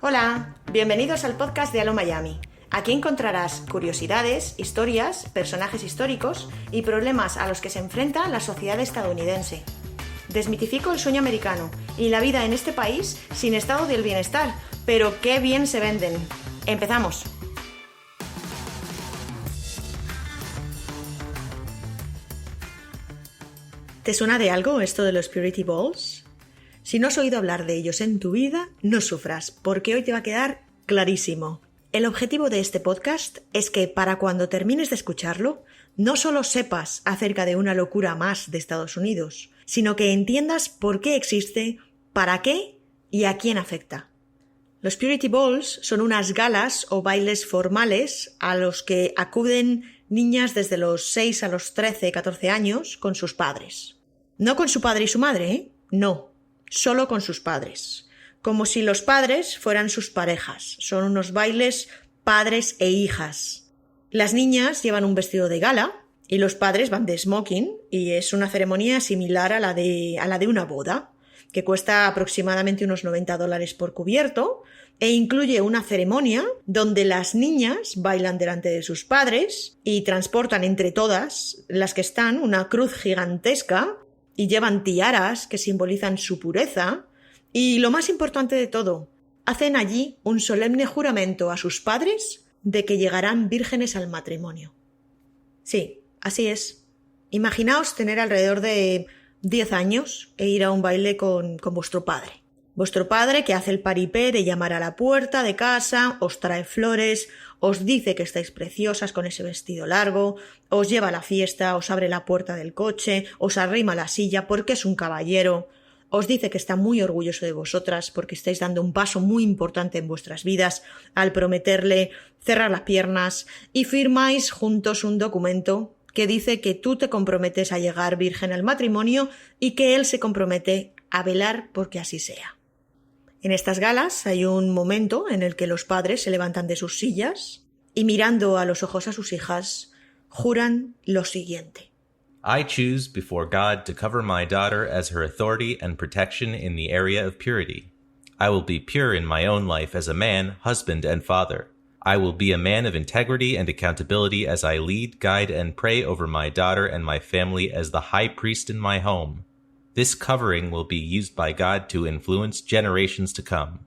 Hola, bienvenidos al podcast de Halo Miami. Aquí encontrarás curiosidades, historias, personajes históricos y problemas a los que se enfrenta la sociedad estadounidense. Desmitifico el sueño americano y la vida en este país sin estado del bienestar, pero qué bien se venden. ¡Empezamos! ¿Te suena de algo esto de los Purity Balls? Si no has oído hablar de ellos en tu vida, no sufras, porque hoy te va a quedar clarísimo. El objetivo de este podcast es que para cuando termines de escucharlo, no solo sepas acerca de una locura más de Estados Unidos, sino que entiendas por qué existe, para qué y a quién afecta. Los Purity Balls son unas galas o bailes formales a los que acuden niñas desde los 6 a los 13, 14 años con sus padres. No con su padre y su madre, ¿eh? No, solo con sus padres. Como si los padres fueran sus parejas. Son unos bailes padres e hijas. Las niñas llevan un vestido de gala y los padres van de smoking y es una ceremonia similar a la de una boda, que cuesta aproximadamente unos $90 por cubierto e incluye una ceremonia donde las niñas bailan delante de sus padres y transportan entre todas las que están una cruz gigantesca y llevan tiaras que simbolizan su pureza y, lo más importante de todo, hacen allí un solemne juramento a sus padres de que llegarán vírgenes al matrimonio. Sí, así es. Imaginaos tener alrededor de 10 años e ir a un baile con vuestro padre. Vuestro padre que hace el paripé de llamar a la puerta de casa, os trae flores, os dice que estáis preciosas con ese vestido largo, os lleva a la fiesta, os abre la puerta del coche, os arrima la silla porque es un caballero, os dice que está muy orgulloso de vosotras porque estáis dando un paso muy importante en vuestras vidas al prometerle cerrar las piernas y firmáis juntos un documento que dice que tú te comprometes a llegar virgen al matrimonio y que él se compromete a velar porque así sea. En estas galas hay un momento en el que los padres se levantan de sus sillas y mirando a los ojos a sus hijas, juran lo siguiente. I choose before God to cover my daughter as her authority and protection in the area of purity. I will be pure in my own life as a man, husband, and father. I will be a man of integrity and accountability as I lead, guide, and pray over my daughter and my family as the high priest in my home. This covering will be used by God to influence generations to come.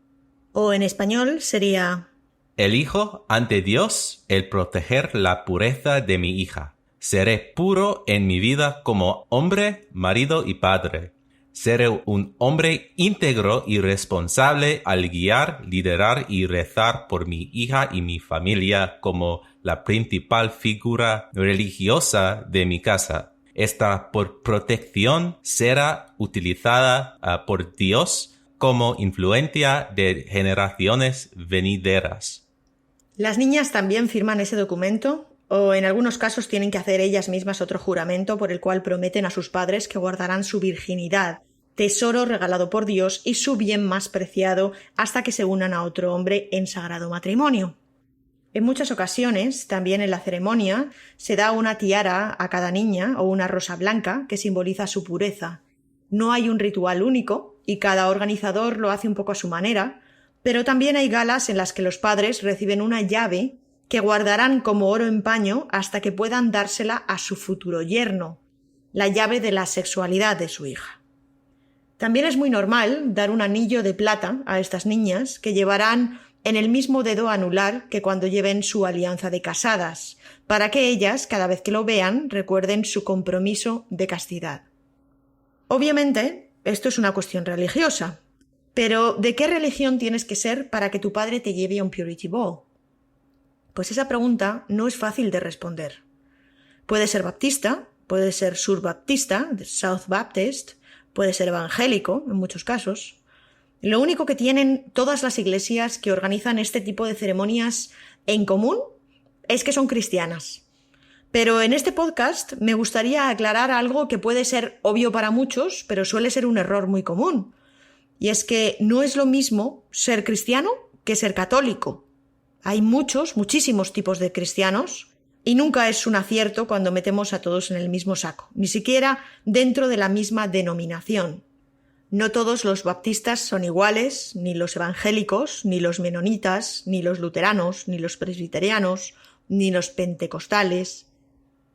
O en español sería: Elijo ante Dios el proteger la pureza de mi hija. Seré puro en mi vida como hombre, marido y padre. Seré un hombre íntegro y responsable al guiar, liderar y rezar por mi hija y mi familia como la principal figura religiosa de mi casa. Esta protección será utilizada por Dios como influencia de generaciones venideras. Las niñas también firman ese documento o en algunos casos tienen que hacer ellas mismas otro juramento por el cual prometen a sus padres que guardarán su virginidad, tesoro regalado por Dios y su bien más preciado hasta que se unan a otro hombre en sagrado matrimonio. En muchas ocasiones, también en la ceremonia, se da una tiara a cada niña o una rosa blanca que simboliza su pureza. No hay un ritual único y cada organizador lo hace un poco a su manera, pero también hay galas en las que los padres reciben una llave que guardarán como oro en paño hasta que puedan dársela a su futuro yerno, la llave de la sexualidad de su hija. También es muy normal dar un anillo de plata a estas niñas que llevarán en el mismo dedo anular que cuando lleven su alianza de casadas, para que ellas, cada vez que lo vean, recuerden su compromiso de castidad. Obviamente, esto es una cuestión religiosa, pero ¿de qué religión tienes que ser para que tu padre te lleve a un Purity Ball? Pues esa pregunta no es fácil de responder. Puede ser baptista, puede ser surbaptista, South Baptist, puede ser evangélico en muchos casos. Lo único que tienen todas las iglesias que organizan este tipo de ceremonias en común es que son cristianas. Pero en este podcast me gustaría aclarar algo que puede ser obvio para muchos, pero suele ser un error muy común. Y es que no es lo mismo ser cristiano que ser católico. Hay muchísimos tipos de cristianos y nunca es un acierto cuando metemos a todos en el mismo saco, ni siquiera dentro de la misma denominación. no todos los baptistas son iguales, ni los evangélicos, ni los menonitas, ni los luteranos, ni los presbiterianos, ni los pentecostales.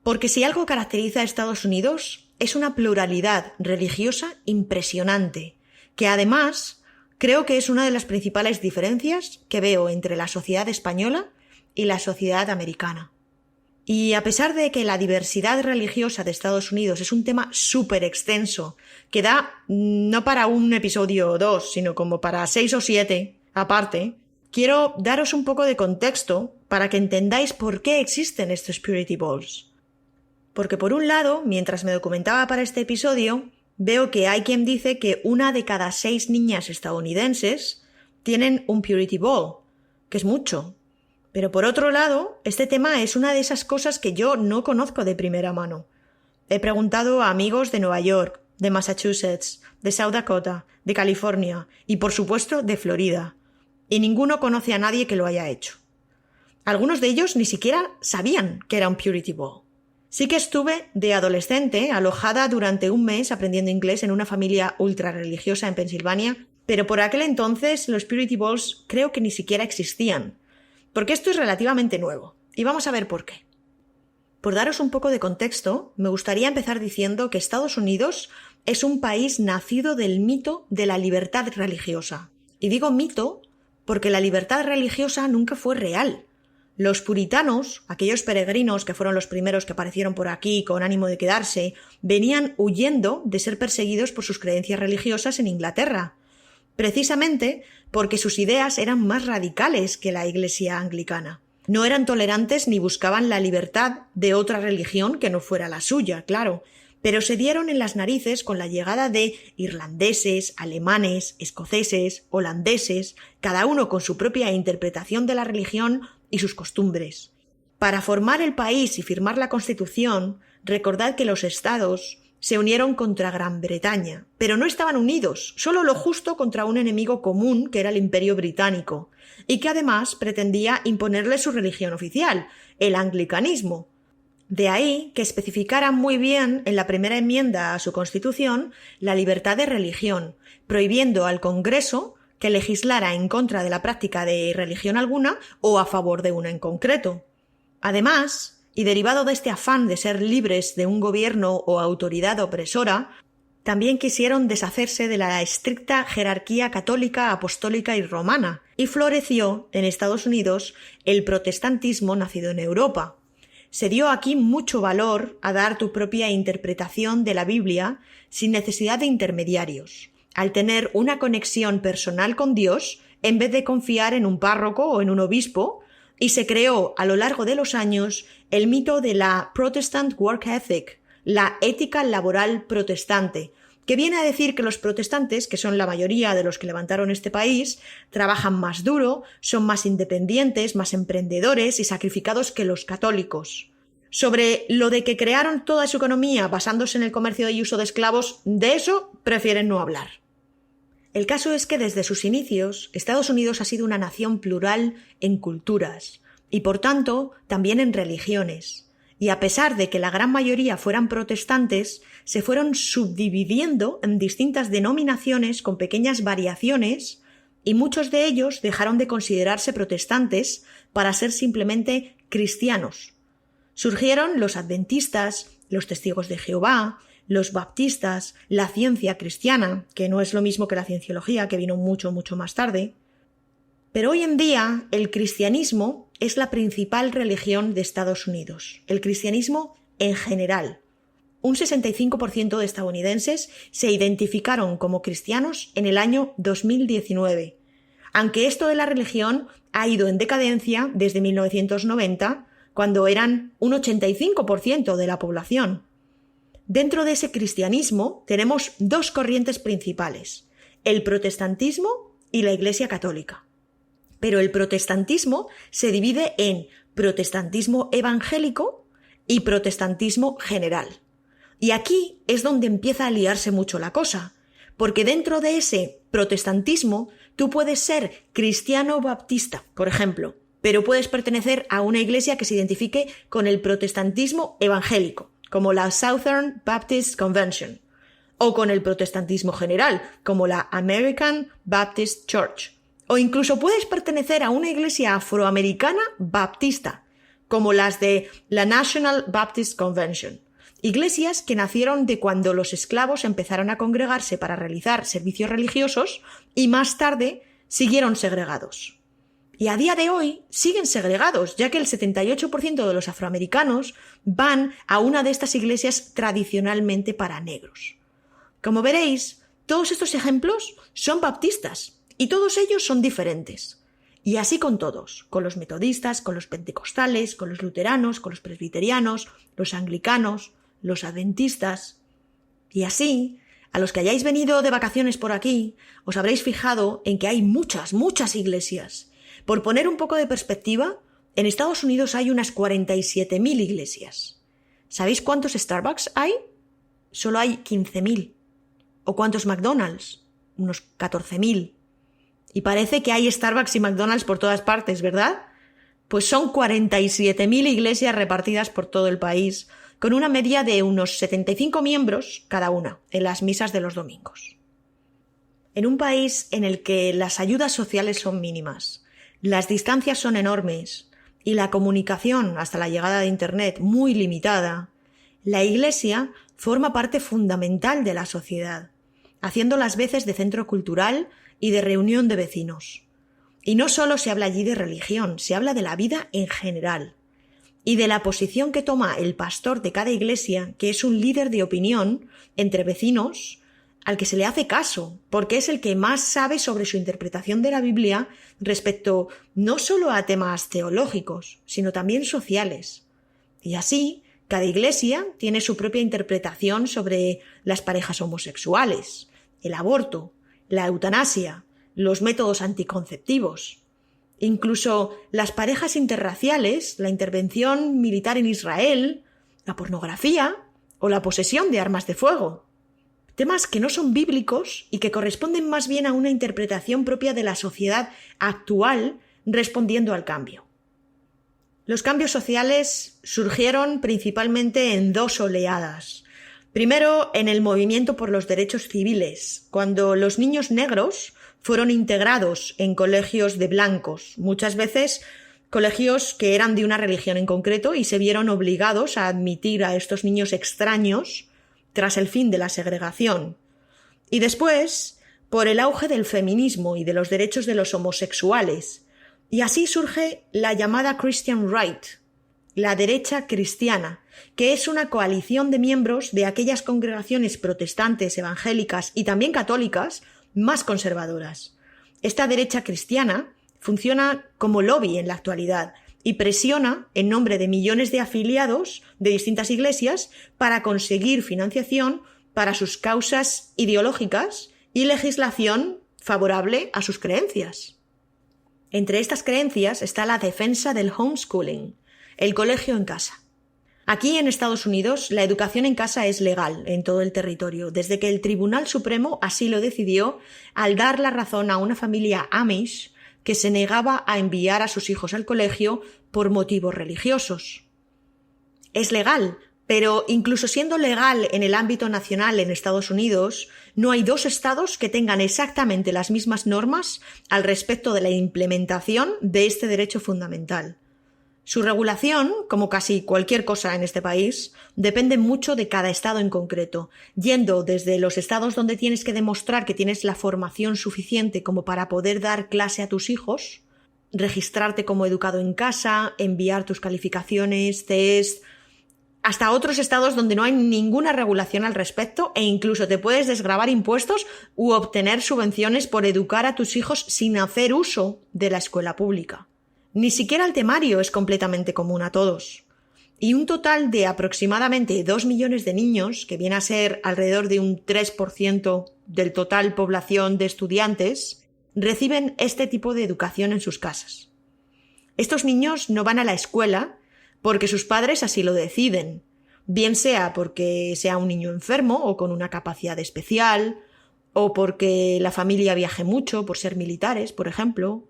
Porque si algo caracteriza a Estados Unidos es una pluralidad religiosa impresionante, que además creo que es una de las principales diferencias que veo entre la sociedad española y la sociedad americana. Y a pesar de que la diversidad religiosa de Estados Unidos es un tema súper extenso, que da no para un episodio o dos, sino como para 6 o 7 aparte, quiero daros un poco de contexto para que entendáis por qué existen estos Purity Balls. Porque por un lado, mientras me documentaba para este episodio, veo que hay quien dice que 1 de cada 6 niñas estadounidenses tienen un Purity Ball, que es mucho. Pero por otro lado, este tema es una de esas cosas que yo no conozco de primera mano. He preguntado a amigos de Nueva York, de Massachusetts, de South Dakota, de California y, por supuesto, de Florida. Y ninguno conoce a nadie que lo haya hecho. Algunos de ellos ni siquiera sabían que era un Purity Ball. Sí que estuve de adolescente alojada durante un mes aprendiendo inglés en una familia ultra religiosa en Pensilvania, pero por aquel entonces los Purity Balls creo que ni siquiera existían. Porque esto es relativamente nuevo, y vamos a ver por qué. Por daros un poco de contexto, me gustaría empezar diciendo que Estados Unidos es un país nacido del mito de la libertad religiosa. Y digo mito porque la libertad religiosa nunca fue real. Los puritanos, aquellos peregrinos que fueron los primeros que aparecieron por aquí con ánimo de quedarse, venían huyendo de ser perseguidos por sus creencias religiosas en Inglaterra. Precisamente porque sus ideas eran más radicales que la Iglesia anglicana. No eran tolerantes ni buscaban la libertad de otra religión que no fuera la suya, claro, pero se dieron en las narices con la llegada de irlandeses, alemanes, escoceses, holandeses, cada uno con su propia interpretación de la religión y sus costumbres. Para formar el país y firmar la Constitución, recordad que los estados se unieron contra Gran Bretaña, pero no estaban unidos, solo lo justo contra un enemigo común que era el Imperio Británico, y que además pretendía imponerle su religión oficial, el anglicanismo. De ahí que especificaran muy bien en la primera enmienda a su Constitución la libertad de religión, prohibiendo al Congreso que legislara en contra de la práctica de religión alguna o a favor de una en concreto. Además, y derivado de este afán de ser libres de un gobierno o autoridad opresora, también quisieron deshacerse de la estricta jerarquía católica, apostólica y romana, y floreció en Estados Unidos el protestantismo nacido en Europa. Se dio aquí mucho valor a dar tu propia interpretación de la Biblia sin necesidad de intermediarios, al tener una conexión personal con Dios en vez de confiar en un párroco o en un obispo, y se creó a lo largo de los años el mito de la Protestant Work Ethic, la ética laboral protestante, que viene a decir que los protestantes, que son la mayoría de los que levantaron este país, trabajan más duro, son más independientes, más emprendedores y sacrificados que los católicos. Sobre lo de que crearon toda su economía basándose en el comercio y uso de esclavos, de eso prefieren no hablar. El caso es que desde sus inicios, Estados Unidos ha sido una nación plural en culturas y, por tanto, también en religiones. Y a pesar de que la gran mayoría fueran protestantes, se fueron subdividiendo en distintas denominaciones con pequeñas variaciones y muchos de ellos dejaron de considerarse protestantes para ser simplemente cristianos. Surgieron los adventistas, los testigos de Jehová, los baptistas, la ciencia cristiana, que no es lo mismo que la cienciología, que vino mucho más tarde. Pero hoy en día el cristianismo es la principal religión de Estados Unidos, el cristianismo en general. Un 65% de estadounidenses se identificaron como cristianos en el año 2019, aunque esto de la religión ha ido en decadencia desde 1990, cuando eran un 85% de la población. Dentro de ese cristianismo tenemos dos corrientes principales, el protestantismo y la Iglesia Católica. Pero el protestantismo se divide en protestantismo evangélico y protestantismo general. Y aquí es donde empieza a liarse mucho la cosa, porque dentro de ese protestantismo tú puedes ser cristiano baptista, por ejemplo, pero puedes pertenecer a una iglesia que se identifique con el protestantismo evangélico, como la Southern Baptist Convention. o con el protestantismo general, como la American Baptist Church. O incluso puedes pertenecer a una iglesia afroamericana baptista, como las de la National Baptist Convention. Iglesias que nacieron de cuando los esclavos empezaron a congregarse para realizar servicios religiosos y más tarde siguieron segregados. Y a día de hoy siguen segregados, ya que el 78% de los afroamericanos van a una de estas iglesias tradicionalmente para negros. Como veréis, todos estos ejemplos son baptistas y todos ellos son diferentes. Y así con todos, con los metodistas, con los pentecostales, con los luteranos, con los presbiterianos, los anglicanos, los adventistas. Y así, a los que hayáis venido de vacaciones por aquí, os habréis fijado en que hay muchas iglesias. Por poner un poco de perspectiva, en Estados Unidos hay unas 47.000 iglesias. ¿Sabéis cuántos Starbucks hay? Solo hay 15.000. ¿O cuántos McDonald's? Unos 14.000. Y parece que hay Starbucks y McDonald's por todas partes, ¿verdad? Pues son 47.000 iglesias repartidas por todo el país, con una media de unos 75 miembros cada una en las misas de los domingos. En un país en el que las ayudas sociales son mínimas, las distancias son enormes y la comunicación hasta la llegada de Internet muy limitada, la Iglesia forma parte fundamental de la sociedad, haciendo las veces de centro cultural y de reunión de vecinos. Y no solo se habla allí de religión, se habla de la vida en general y de la posición que toma el pastor de cada iglesia, que es un líder de opinión entre vecinos al que se le hace caso, porque es el que más sabe sobre su interpretación de la Biblia respecto no solo a temas teológicos, sino también sociales. Y así, cada iglesia tiene su propia interpretación sobre las parejas homosexuales, el aborto, la eutanasia, los métodos anticonceptivos. Incluso las parejas interraciales, la intervención militar en Israel, la pornografía o la posesión de armas de fuego. Temas que no son bíblicos y que corresponden más bien a una interpretación propia de la sociedad actual respondiendo al cambio. Los cambios sociales surgieron principalmente en dos oleadas. Primero, en el movimiento por los derechos civiles, cuando los niños negros fueron integrados en colegios de blancos, muchas veces colegios que eran de una religión en concreto, y se vieron obligados a admitir a estos niños extraños tras el fin de la segregación. Y después, por el auge del feminismo y de los derechos de los homosexuales. Y así surge la llamada Christian Right, la derecha cristiana, que es una coalición de miembros de aquellas congregaciones protestantes, evangélicas y también católicas más conservadoras. Esta derecha cristiana funciona como lobby en la actualidad y presiona en nombre de millones de afiliados de distintas iglesias para conseguir financiación para sus causas ideológicas y legislación favorable a sus creencias. Entre estas creencias está la defensa del homeschooling, el colegio en casa. Aquí en Estados Unidos la educación en casa es legal en todo el territorio, desde que el Tribunal Supremo así lo decidió al dar la razón a una familia Amish que se negaba a enviar a sus hijos al colegio por motivos religiosos. Es legal, pero incluso siendo legal en el ámbito nacional en Estados Unidos, no hay dos estados que tengan exactamente las mismas normas al respecto de la implementación de este derecho fundamental. Su regulación, como casi cualquier cosa en este país, depende mucho de cada estado en concreto, yendo desde los estados donde tienes que demostrar que tienes la formación suficiente como para poder dar clase a tus hijos, registrarte como educado en casa, enviar tus calificaciones, test, hasta otros estados donde no hay ninguna regulación al respecto e incluso te puedes desgravar impuestos u obtener subvenciones por educar a tus hijos sin hacer uso de la escuela pública. Ni siquiera el temario es completamente común a todos. Y un total de aproximadamente 2 millones de niños, que viene a ser alrededor de un 3% del total población de estudiantes, reciben este tipo de educación en sus casas. Estos niños no van a la escuela porque sus padres así lo deciden, bien sea porque sea un niño enfermo o con una capacidad especial, o porque la familia viaje mucho por ser militares, por ejemplo.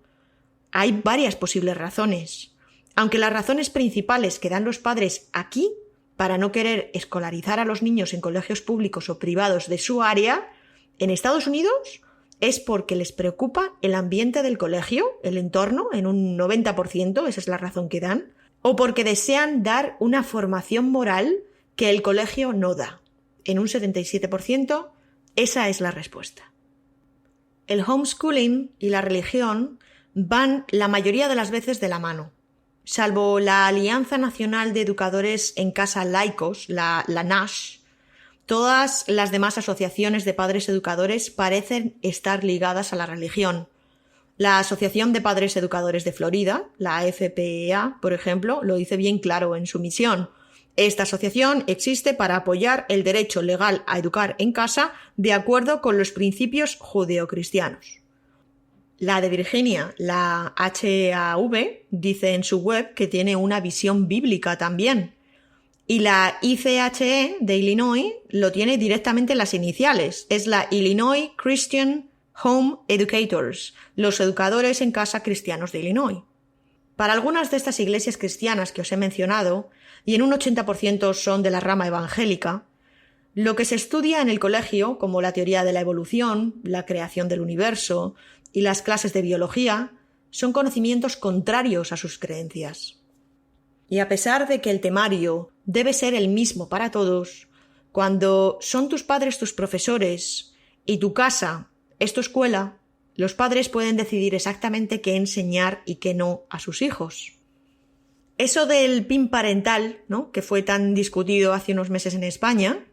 Hay varias posibles razones, aunque las razones principales que dan los padres aquí para no querer escolarizar a los niños en colegios públicos o privados de su área, en Estados Unidos es porque les preocupa el ambiente del colegio, el entorno, en un 90%, esa es la razón que dan, o porque desean dar una formación moral que el colegio no da. En un 77%, esa es la respuesta. El homeschooling y la religión van la mayoría de las veces de la mano. Salvo la Alianza Nacional de Educadores en Casa Laicos, la NASH, todas las demás asociaciones de padres educadores parecen estar ligadas a la religión. La Asociación de Padres Educadores de Florida, la FPEA, por ejemplo, lo dice bien claro en su misión. Esta asociación existe para apoyar el derecho legal a educar en casa de acuerdo con los principios judeocristianos. La de Virginia, la HAV, dice en su web que tiene una visión bíblica también. Y la ICHE de Illinois lo tiene directamente en las iniciales. Es la Illinois Christian Home Educators, los educadores en casa cristianos de Illinois. Para algunas de estas iglesias cristianas que os he mencionado, y en un 80% son de la rama evangélica, lo que se estudia en el colegio, como la teoría de la evolución, la creación del universo y las clases de biología, son conocimientos contrarios a sus creencias. Y a pesar de que el temario debe ser el mismo para todos, cuando son tus padres tus profesores y tu casa es tu escuela, los padres pueden decidir exactamente qué enseñar y qué no a sus hijos. Eso del PIN parental, ¿no?, que fue tan discutido hace unos meses en España,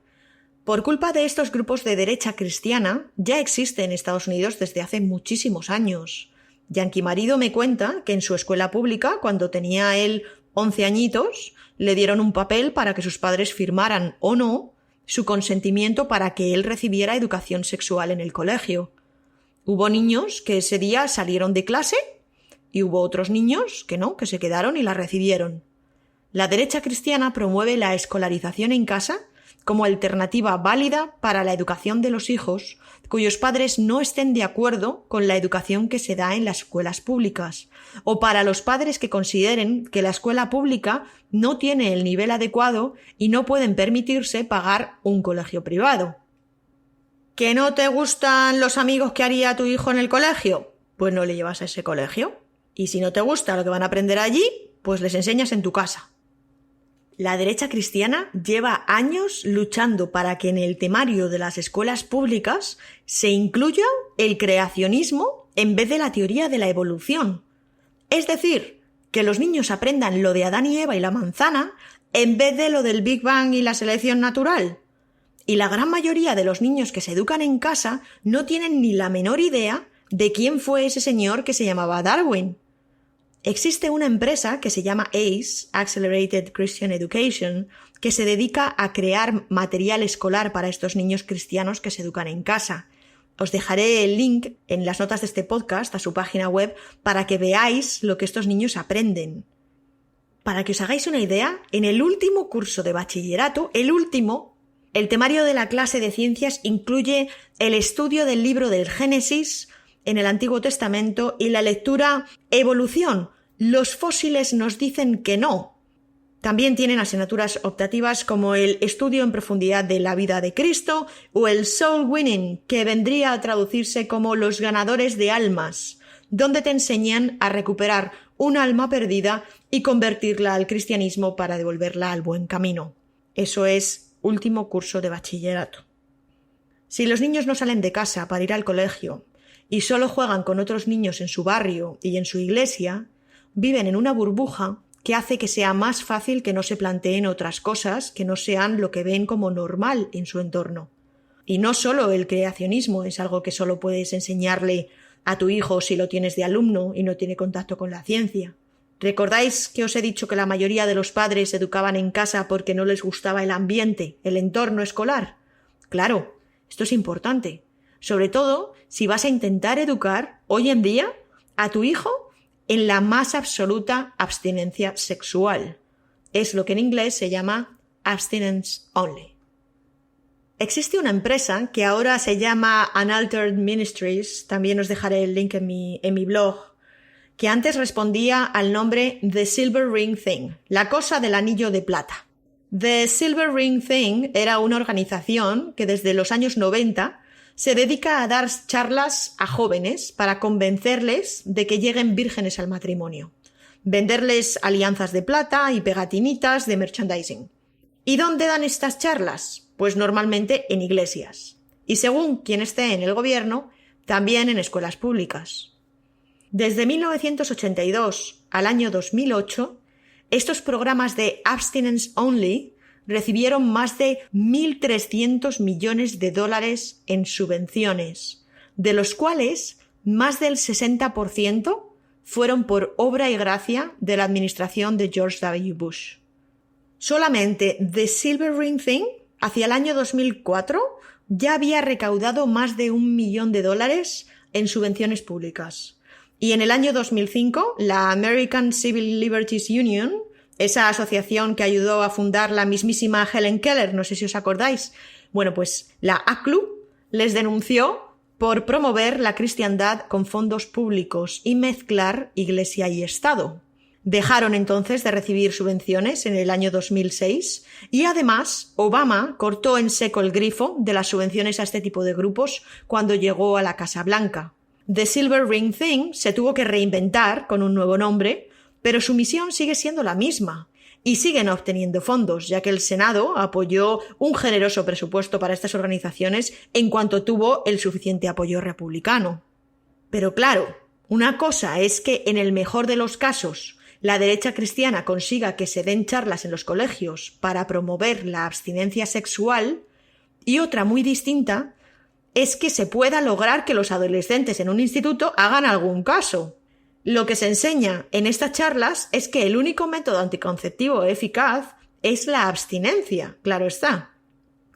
por culpa de estos grupos de derecha cristiana, ya existe en Estados Unidos desde hace muchísimos años. Yankee marido me cuenta que en su escuela pública, cuando tenía él 11 añitos, le dieron un papel para que sus padres firmaran o no su consentimiento para que él recibiera educación sexual en el colegio. Hubo niños que ese día salieron de clase y hubo otros niños que no, que se quedaron y la recibieron. La derecha cristiana promueve la escolarización en casa como alternativa válida para la educación de los hijos cuyos padres no estén de acuerdo con la educación que se da en las escuelas públicas, o para los padres que consideren que la escuela pública no tiene el nivel adecuado y no pueden permitirse pagar un colegio privado. ¿Que no te gustan los amigos que haría tu hijo en el colegio? Pues no le llevas a ese colegio. Y si no te gusta lo que van a aprender allí, pues les enseñas en tu casa. La derecha cristiana lleva años luchando para que en el temario de las escuelas públicas se incluya el creacionismo en vez de la teoría de la evolución. Es decir, que los niños aprendan lo de Adán y Eva y la manzana en vez de lo del Big Bang y la selección natural. Y la gran mayoría de los niños que se educan en casa no tienen ni la menor idea de quién fue ese señor que se llamaba Darwin. Existe una empresa que se llama ACE, Accelerated Christian Education, que se dedica a crear material escolar para estos niños cristianos que se educan en casa. Os dejaré el link en las notas de este podcast a su página web para que veáis lo que estos niños aprenden. Para que os hagáis una idea, en el último curso de bachillerato, el temario de la clase de ciencias incluye el estudio del libro del Génesis en el Antiguo Testamento y la lectura Evolución. Los fósiles nos dicen que no. También tienen asignaturas optativas como el estudio en profundidad de la vida de Cristo o el Soul Winning, que vendría a traducirse como los ganadores de almas, donde te enseñan a recuperar un alma perdida y convertirla al cristianismo para devolverla al buen camino. Eso es último curso de bachillerato. Si los niños no salen de casa para ir al colegio y solo juegan con otros niños en su barrio y en su iglesia, viven en una burbuja que hace que sea más fácil que no se planteen otras cosas que no sean lo que ven como normal en su entorno. Y no solo el creacionismo es algo que solo puedes enseñarle a tu hijo si lo tienes de alumno y no tiene contacto con la ciencia. ¿Recordáis que os he dicho que la mayoría de los padres se educaban en casa porque no les gustaba el ambiente, el entorno escolar? Claro, esto es importante, sobre todo si vas a intentar educar hoy en día a tu hijo en la más absoluta abstinencia sexual. Es lo que en inglés se llama abstinence only. Existe una empresa que ahora se llama Unaltered Ministries, también os dejaré el link en mi blog, que antes respondía al nombre The Silver Ring Thing, la cosa del anillo de plata. The Silver Ring Thing era una organización que desde los años 90 se dedica a dar charlas a jóvenes para convencerles de que lleguen vírgenes al matrimonio, venderles alianzas de plata y pegatinitas de merchandising. ¿Y dónde dan estas charlas? Pues normalmente en iglesias. Y según quien esté en el gobierno, también en escuelas públicas. Desde 1982 al año 2008, estos programas de Abstinence Only recibieron más de 1.300 millones de dólares en subvenciones, de los cuales más del 60% fueron por obra y gracia de la administración de George W. Bush. Solamente The Silver Ring Thing, hacia el año 2004, ya había recaudado más de $1 millón en subvenciones públicas. Y en el año 2005, la American Civil Liberties Union, esa asociación que ayudó a fundar la mismísima Helen Keller, no sé si os acordáis, bueno, pues la ACLU les denunció por promover la cristiandad con fondos públicos y mezclar Iglesia y Estado. Dejaron entonces de recibir subvenciones en el año 2006 y además Obama cortó en seco el grifo de las subvenciones a este tipo de grupos cuando llegó a la Casa Blanca. The Silver Ring Thing se tuvo que reinventar con un nuevo nombre, pero su misión sigue siendo la misma y siguen obteniendo fondos, ya que el Senado apoyó un generoso presupuesto para estas organizaciones en cuanto tuvo el suficiente apoyo republicano. Pero claro, una cosa es que en el mejor de los casos la derecha cristiana consiga que se den charlas en los colegios para promover la abstinencia sexual, y otra muy distinta es que se pueda lograr que los adolescentes en un instituto hagan algún caso. Lo que se enseña en estas charlas es que el único método anticonceptivo eficaz es la abstinencia, claro está,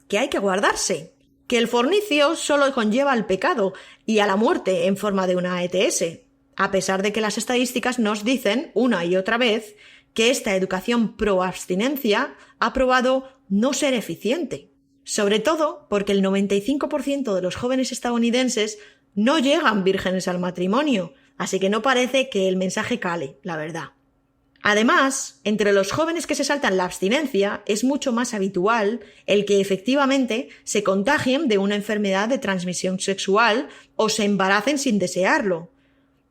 que hay que guardarse, que el fornicio solo conlleva al pecado y a la muerte en forma de una ETS, a pesar de que las estadísticas nos dicen una y otra vez que esta educación pro abstinencia ha probado no ser eficiente. Sobre todo porque el 95% de los jóvenes estadounidenses no llegan vírgenes al matrimonio, así que no parece que el mensaje cale, la verdad. Además, entre los jóvenes que se saltan la abstinencia es mucho más habitual el que efectivamente se contagien de una enfermedad de transmisión sexual o se embaracen sin desearlo.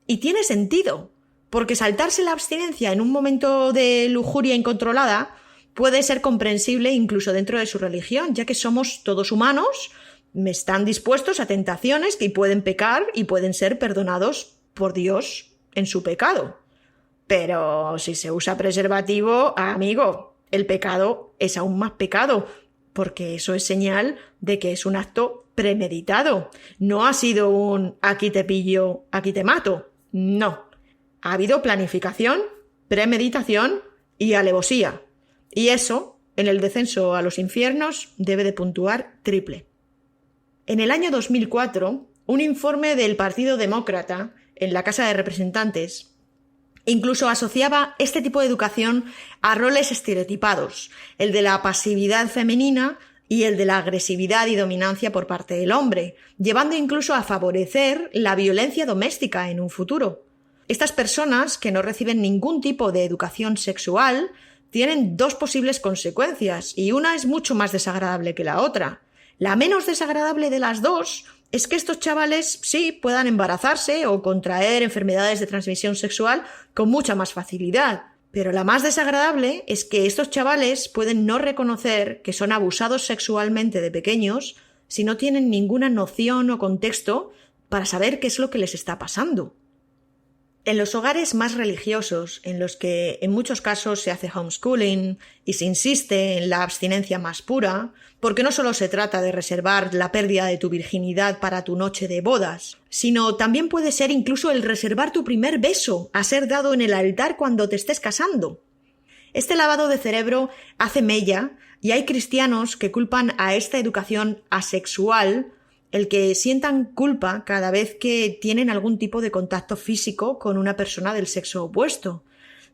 Y tiene sentido, porque saltarse la abstinencia en un momento de lujuria incontrolada puede ser comprensible incluso dentro de su religión, ya que somos todos humanos, están dispuestos a tentaciones que pueden pecar y pueden ser perdonados por Dios en su pecado. Pero si se usa preservativo, amigo, el pecado es aún más pecado, porque eso es señal de que es un acto premeditado. No ha sido un aquí te pillo, aquí te mato. No. Ha habido planificación, premeditación y alevosía. Y eso, en el descenso a los infiernos, debe de puntuar triple. En el año 2004, un informe del Partido Demócrata en la Casa de Representantes incluso asociaba este tipo de educación a roles estereotipados, el de la pasividad femenina y el de la agresividad y dominancia por parte del hombre, llevando incluso a favorecer la violencia doméstica en un futuro. Estas personas, que no reciben ningún tipo de educación sexual, tienen dos posibles consecuencias, y una es mucho más desagradable que la otra. La menos desagradable de las dos es que estos chavales sí puedan embarazarse o contraer enfermedades de transmisión sexual con mucha más facilidad. Pero la más desagradable es que estos chavales pueden no reconocer que son abusados sexualmente de pequeños si no tienen ninguna noción o contexto para saber qué es lo que les está pasando. En los hogares más religiosos, en los que en muchos casos se hace homeschooling y se insiste en la abstinencia más pura, porque no solo se trata de reservar la pérdida de tu virginidad para tu noche de bodas, sino también puede ser incluso el reservar tu primer beso a ser dado en el altar cuando te estés casando. Este lavado de cerebro hace mella y hay cristianos que culpan a esta educación asexual el que sientan culpa cada vez que tienen algún tipo de contacto físico con una persona del sexo opuesto,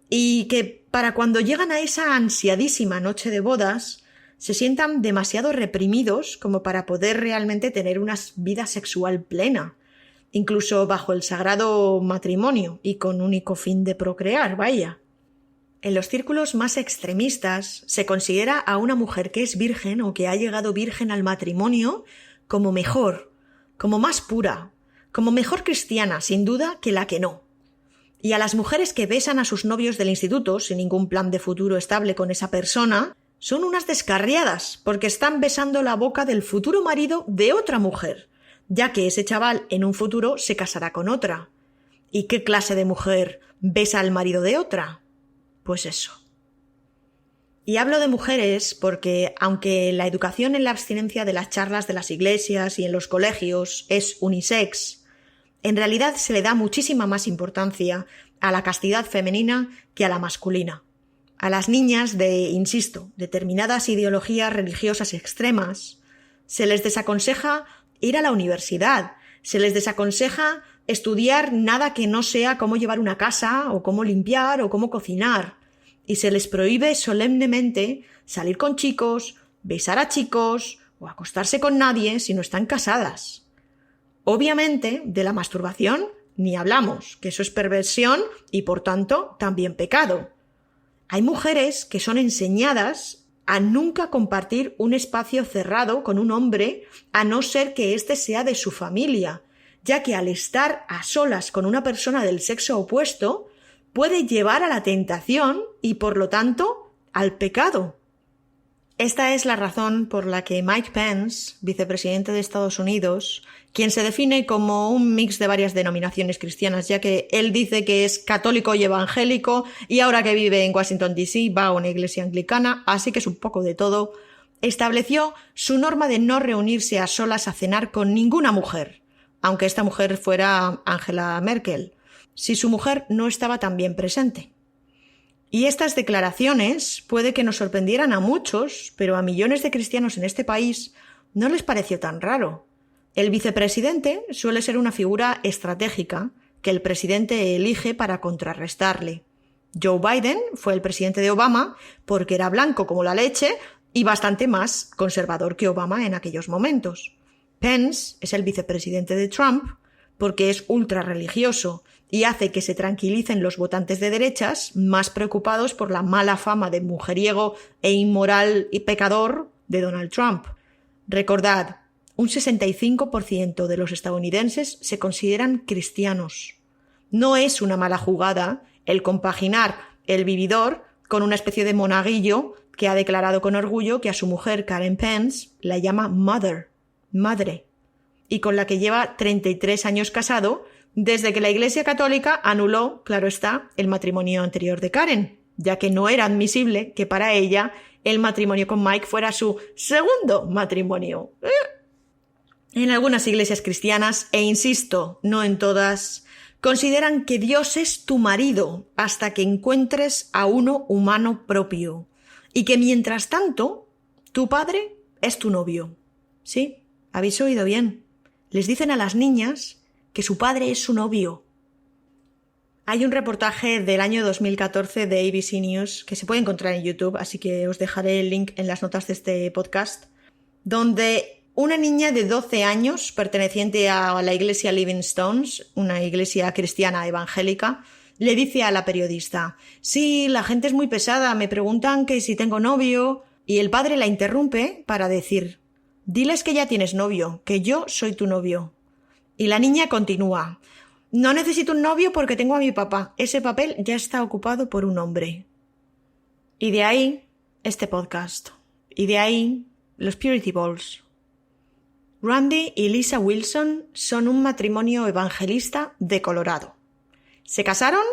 y que para cuando llegan a esa ansiadísima noche de bodas se sientan demasiado reprimidos como para poder realmente tener una vida sexual plena, incluso bajo el sagrado matrimonio y con único fin de procrear, vaya. en los círculos más extremistas se considera a una mujer que es virgen o que ha llegado virgen al matrimonio como mejor, como más pura, como mejor cristiana, sin duda, que la que no. Y a las mujeres que besan a sus novios del instituto sin ningún plan de futuro estable con esa persona son unas descarriadas porque están besando la boca del futuro marido de otra mujer, ya que ese chaval en un futuro se casará con otra. ¿Y qué clase de mujer besa al marido de otra? Pues eso. Y hablo de mujeres porque, aunque la educación en la abstinencia de las charlas de las iglesias y en los colegios es unisex, en realidad se le da muchísima más importancia a la castidad femenina que a la masculina. A las niñas de, insisto, determinadas ideologías religiosas extremas, se les desaconseja ir a la universidad, se les desaconseja estudiar nada que no sea cómo llevar una casa, o cómo limpiar, o cómo cocinar, y se les prohíbe solemnemente salir con chicos, besar a chicos, o acostarse con nadie si no están casadas. Obviamente, de la masturbación ni hablamos, que eso es perversión y, por tanto, también pecado. Hay mujeres que son enseñadas a nunca compartir un espacio cerrado con un hombre a no ser que éste sea de su familia, ya que al estar a solas con una persona del sexo opuesto puede llevar a la tentación y, por lo tanto, al pecado. Esta es la razón por la que Mike Pence, vicepresidente de Estados Unidos, quien se define como un mix de varias denominaciones cristianas, ya que él dice que es católico y evangélico y ahora que vive en Washington D.C. va a una iglesia anglicana, así que es un poco de todo, estableció su norma de no reunirse a solas a cenar con ninguna mujer, aunque esta mujer fuera Angela Merkel, si su mujer no estaba también presente. Y estas declaraciones puede que nos sorprendieran a muchos, pero a millones de cristianos en este país no les pareció tan raro. El vicepresidente suele ser una figura estratégica que el presidente elige para contrarrestarle. Joe Biden fue el presidente de Obama porque era blanco como la leche y bastante más conservador que Obama en aquellos momentos. Pence es el vicepresidente de Trump porque es ultrarreligioso y hace que se tranquilicen los votantes de derechas más preocupados por la mala fama de mujeriego e inmoral y pecador de Donald Trump. Recordad, un 65% de los estadounidenses se consideran cristianos. No es una mala jugada el compaginar el vividor con una especie de monaguillo que ha declarado con orgullo que a su mujer Karen Pence la llama mother, madre, y con la que lleva 33 años casado desde que la Iglesia Católica anuló, claro está, el matrimonio anterior de Karen, ya que no era admisible que para ella el matrimonio con Mike fuera su segundo matrimonio. En algunas iglesias cristianas, e insisto, no en todas, consideran que Dios es tu marido hasta que encuentres a uno humano propio, y que mientras tanto, tu padre es tu novio. Sí, habéis oído bien. Les dicen a las niñas que su padre es su novio. Hay un reportaje del año 2014 de ABC News que se puede encontrar en YouTube, así que os dejaré el link en las notas de este podcast, donde una niña de 12 años, perteneciente a la iglesia Living Stones, una iglesia cristiana evangélica, le dice a la periodista: «Sí, la gente es muy pesada, me preguntan que si tengo novio», y el padre la interrumpe para decir: «Diles que ya tienes novio, que yo soy tu novio». Y la niña continúa: «No necesito un novio porque tengo a mi papá. Ese papel ya está ocupado por un hombre». Y de ahí este podcast. Y de ahí los Purity Balls. Randy y Lisa Wilson son un matrimonio evangelista de Colorado. Se casaron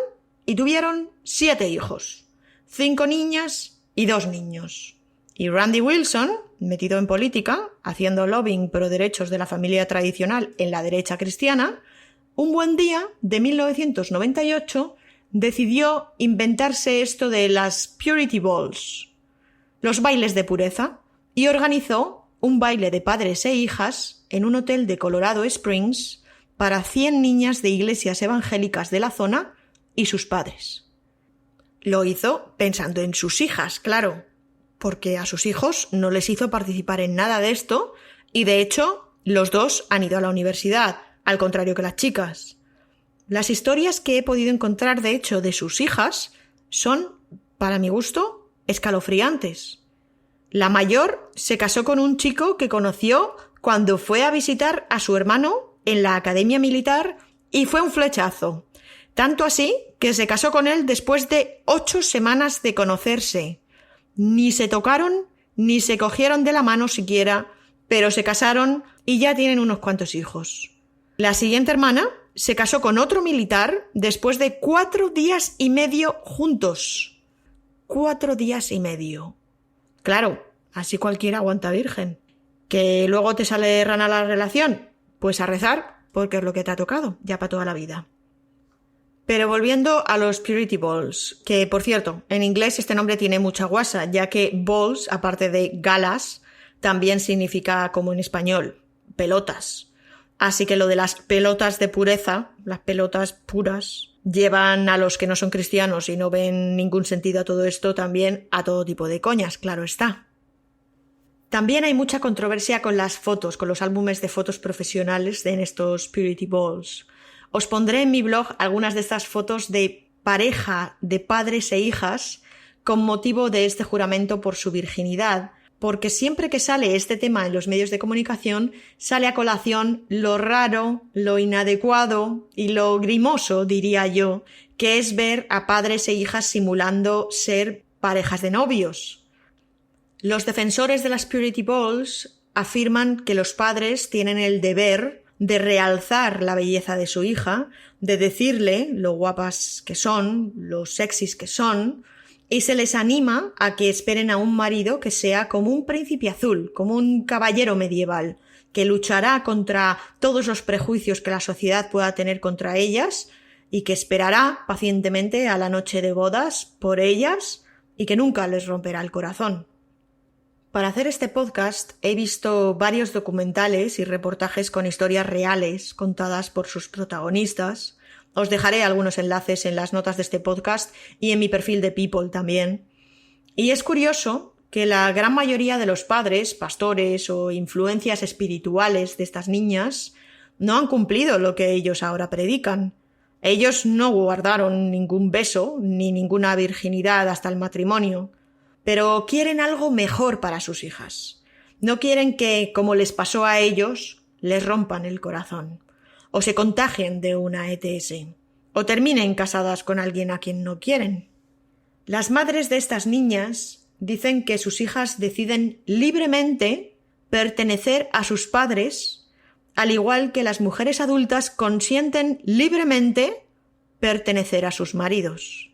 y tuvieron 7 hijos, 5 niñas y 2 niños. Y Randy Wilson, metido en política, haciendo lobbying pro derechos de la familia tradicional en la derecha cristiana, un buen día de 1998 decidió inventarse esto de las Purity Balls, los bailes de pureza, y organizó un baile de padres e hijas en un hotel de Colorado Springs para 100 niñas de iglesias evangélicas de la zona y sus padres. Lo hizo pensando en sus hijas, claro, porque a sus hijos no les hizo participar en nada de esto y, de hecho, los dos han ido a la universidad, al contrario que las chicas. Las historias que he podido encontrar, de hecho, de sus hijas son para mi gusto, escalofriantes. La mayor se casó con un chico que conoció cuando fue a visitar a su hermano en la academia militar y fue un flechazo. Tanto así que se casó con él después de 8 semanas de conocerse. Ni se tocaron, ni se cogieron de la mano siquiera, pero se casaron y ya tienen unos cuantos hijos. La siguiente hermana se casó con otro militar después de 4 días y medio juntos. 4 días y medio. Claro, así cualquiera aguanta virgen. ¿Que luego te sale rana la relación? Pues a rezar, porque es lo que te ha tocado, ya para toda la vida. Pero volviendo a los Purity Balls, que por cierto, en inglés este nombre tiene mucha guasa, ya que balls, aparte de galas, también significa, como en español, pelotas. Así que lo de las pelotas de pureza, las pelotas puras, llevan a los que no son cristianos y no ven ningún sentido a todo esto también a todo tipo de coñas, claro está. También hay mucha controversia con las fotos, con los álbumes de fotos profesionales en estos Purity Balls. Os pondré en mi blog algunas de estas fotos de pareja de padres e hijas con motivo de este juramento por su virginidad, porque siempre que sale este tema en los medios de comunicación sale a colación lo raro, lo inadecuado y lo grimoso, diría yo, que es ver a padres e hijas simulando ser parejas de novios. Los defensores de las Purity Balls afirman que los padres tienen el deber de realzar la belleza de su hija, de decirle lo guapas que son, lo sexys que son, y se les anima a que esperen a un marido que sea como un príncipe azul, como un caballero medieval, que luchará contra todos los prejuicios que la sociedad pueda tener contra ellas y que esperará pacientemente a la noche de bodas por ellas y que nunca les romperá el corazón. Para hacer este podcast he visto varios documentales y reportajes con historias reales contadas por sus protagonistas. Os dejaré algunos enlaces en las notas de este podcast y en mi perfil de People también. Y es curioso que la gran mayoría de los padres, pastores o influencias espirituales de estas niñas no han cumplido lo que ellos ahora predican. Ellos no guardaron ningún beso ni ninguna virginidad hasta el matrimonio. Pero quieren algo mejor para sus hijas. No quieren que, como les pasó a ellos, les rompan el corazón, o se contagien de una ETS, o terminen casadas con alguien a quien no quieren. Las madres de estas niñas dicen que sus hijas deciden libremente pertenecer a sus padres, al igual que las mujeres adultas consienten libremente pertenecer a sus maridos.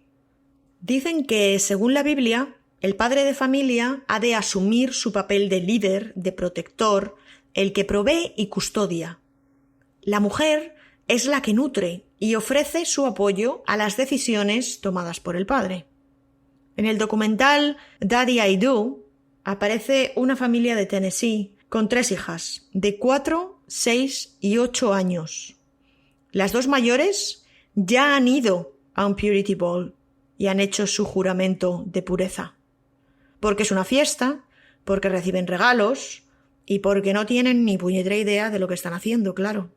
Dicen que, según la Biblia, el padre de familia ha de asumir su papel de líder, de protector, el que provee y custodia. La mujer es la que nutre y ofrece su apoyo a las decisiones tomadas por el padre. En el documental Daddy I Do aparece una familia de Tennessee con 3 hijas, de 4, 6 y 8 años. Las 2 mayores ya han ido a un Purity Ball y han hecho su juramento de pureza. Porque es una fiesta, porque reciben regalos y porque no tienen ni puñetera idea de lo que están haciendo, claro.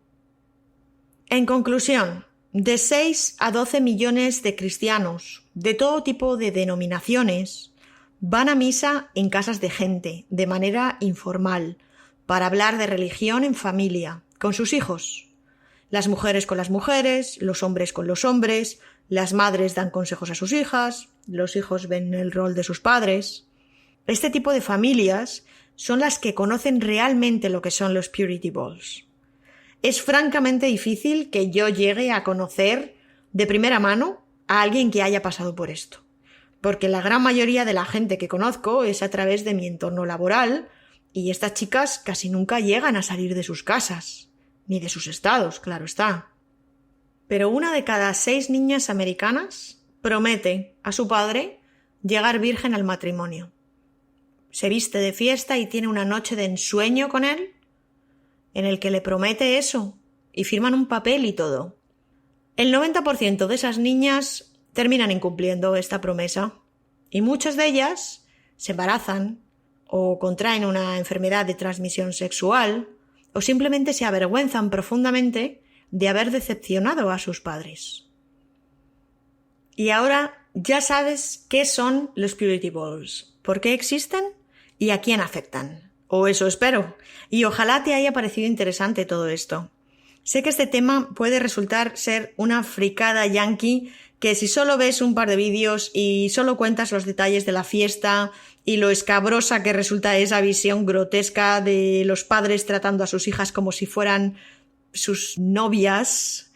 En conclusión, de 6 a 12 millones de cristianos de todo tipo de denominaciones van a misa en casas de gente, de manera informal, para hablar de religión en familia, con sus hijos. Las mujeres con las mujeres, los hombres con los hombres, las madres dan consejos a sus hijas, los hijos ven el rol de sus padres. Este tipo de familias son las que conocen realmente lo que son los Purity Balls. Es francamente difícil que yo llegue a conocer de primera mano a alguien que haya pasado por esto, porque la gran mayoría de la gente que conozco es a través de mi entorno laboral y estas chicas casi nunca llegan a salir de sus casas, ni de sus estados, claro está. Pero 1 de cada 6 niñas americanas promete a su padre llegar virgen al matrimonio. Se viste de fiesta y tiene una noche de ensueño con él, en el que le promete eso, y firman un papel y todo. El 90% de esas niñas terminan incumpliendo esta promesa, y muchas de ellas se embarazan, o contraen una enfermedad de transmisión sexual, o simplemente se avergüenzan profundamente de haber decepcionado a sus padres. Y ahora ya sabes qué son los Purity Balls, por qué existen y a quién afectan. O eso espero. Y ojalá te haya parecido interesante todo esto. Sé que este tema puede resultar ser una fricada yankee que si solo ves un par de vídeos y solo cuentas los detalles de la fiesta y lo escabrosa que resulta esa visión grotesca de los padres tratando a sus hijas como si fueran sus novias,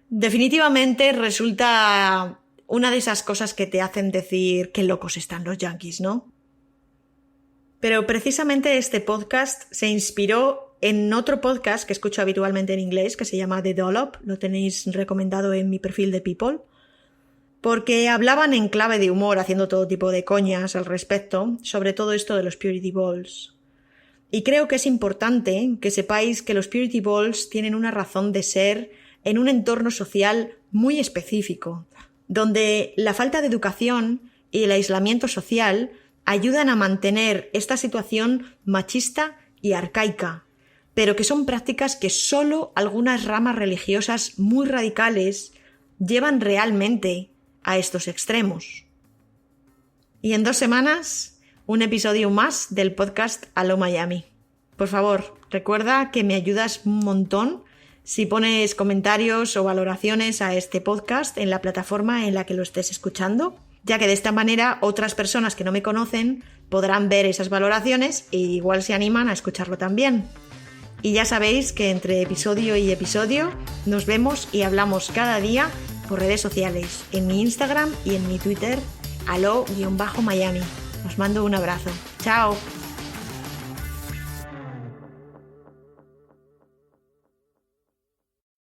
definitivamente resulta una de esas cosas que te hacen decir qué locos están los yankees, ¿no? Pero precisamente este podcast se inspiró en otro podcast que escucho habitualmente en inglés que se llama The Dollop, lo tenéis recomendado en mi perfil de People, porque hablaban en clave de humor, haciendo todo tipo de coñas al respecto, sobre todo esto de los Purity Balls. Y creo que es importante que sepáis que los Purity Balls tienen una razón de ser en un entorno social muy específico, donde la falta de educación y el aislamiento social ayudan a mantener esta situación machista y arcaica, pero que son prácticas que solo algunas ramas religiosas muy radicales llevan realmente a estos extremos. Y en 2 semanas, un episodio más del podcast Aló Miami. Por favor, recuerda que me ayudas un montón si pones comentarios o valoraciones a este podcast en la plataforma en la que lo estés escuchando, ya que de esta manera otras personas que no me conocen podrán ver esas valoraciones e igual se animan a escucharlo también. Y ya sabéis que entre episodio y episodio nos vemos y hablamos cada día por redes sociales, en mi Instagram y en mi Twitter, aló_Miami. Os mando un abrazo. ¡Chao!